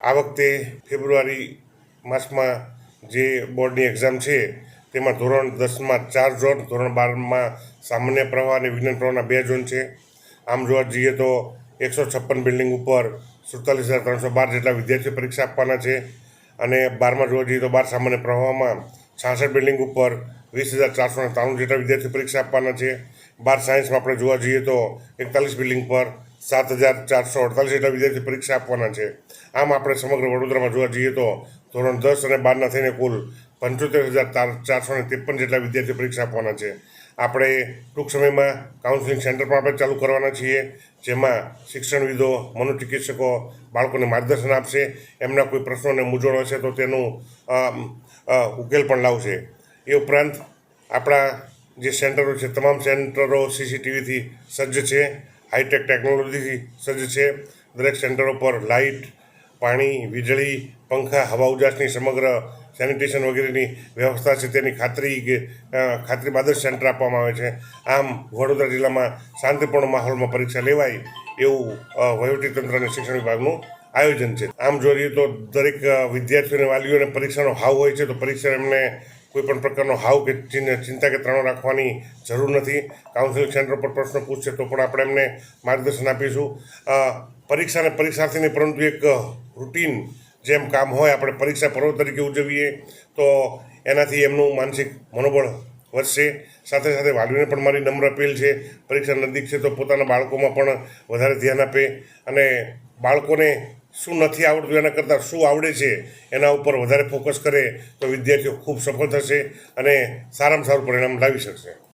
આ વખતે ફેબ્રુઆરી માસમાં જે બોર્ડની એક્ઝામ છે તેમાં ધોરણ 10માં 4 ઝોન, ધોરણ 12માં સામાન્ય પ્રવાહ અને વિજ્ઞાન પ્રવાહના 2 ઝોન છે. આમ જોવા જઈએ તો 156 બિલ્ડિંગ ઉપર 47,312 જેટલા વિદ્યાર્થીઓ પરીક્ષા આપવાના છે. અને 12માં જોવા જઈએ તો 12 સામાન્ય પ્રવાહમાં 66 બિલ્ડિંગ ઉપર 20,493 જેટલા વિદ્યાર્થીઓ પરીક્ષા આપવાના છે. 12 સાયન્સમાં આપણે જોવા જઈએ તો 41 બિલ્ડિંગ પર 7,448 જેટલા વિદ્યાર્થીઓ પરીક્ષા આપવાના છે. આમ આપણે સમગ્ર વડોદરામાં જોવા જઈએ તો ધોરણ 10 અને 12ના થઈને કુલ 75,453 જેટલા વિદ્યાર્થીઓ પરીક્ષા આપવાના છે. આપણે ટૂંક સમયમાં કાઉન્સિલિંગ સેન્ટર પણ આપણે ચાલુ કરવાના છીએ, જેમાં શિક્ષણવિદો, મનોચિકિત્સકો બાળકોને માર્ગદર્શન આપશે. એમના કોઈ પ્રશ્નો અને મૂંઝવણ હશે તો તેનું ઉકેલ પણ લાવશે. એ ઉપરાંત આપણા જે સેન્ટરો છે તમામ સેન્ટરો CCTVથી સજ્જ છે, હાઈટેક ટેકનોલોજીથી સજ્જ છે. દરેક સેન્ટરો પર લાઇટ, પાણી, વીજળી, પંખા, હવા ઉજાસની સમગ્ર સેનિટેશન વગેરેની વ્યવસ્થા છે તેની ખાતરી બાદ જ સેન્ટર આપવામાં આવે છે. આમ વડોદરા જિલ્લામાં શાંતિપૂર્ણ માહોલમાં પરીક્ષા લેવાય એવું વહીવટીતંત્ર અને શિક્ષણ વિભાગનું આયોજન છે. આમ જોઈએ તો દરેક વિદ્યાર્થીઓ અને વાલીઓને પરીક્ષાનો હાવ હોય છે, તો પરીક્ષા એમને કોઈ પણ પ્રકારનો હાવ કે ચિંતા કે તણાવ રાખવાની જરૂર નથી. કાઉન્સિલિંગ સેન્ટર પર પ્રશ્નો પૂછશે તો પણ આપણે એમને માર્ગદર્શન આપીશું. પરીક્ષા અને પરીક્ષાર્થીની પરંતુ એક રૂટીન જેમ કામ હોય, આપણે પરીક્ષા પર્વ તરીકે ઉજવીએ તો એનાથી એમનું માનસિક મનોબળ વધશે. સાથે સાથે વાલીઓને પણ મારી નમ્ર અપીલ છે, પરીક્ષા નજીક છે તો પોતાના બાળકોમાં પણ વધારે ધ્યાન આપે અને બાળકોને શું નથી આવડતું એના કરતાં શું આવડે છે એના ઉપર વધારે ફોકસ કરે તો વિદ્યાર્થીઓ ખૂબ સફળ થશે અને સારામાં સારું પરિણામ લાવી શકશે.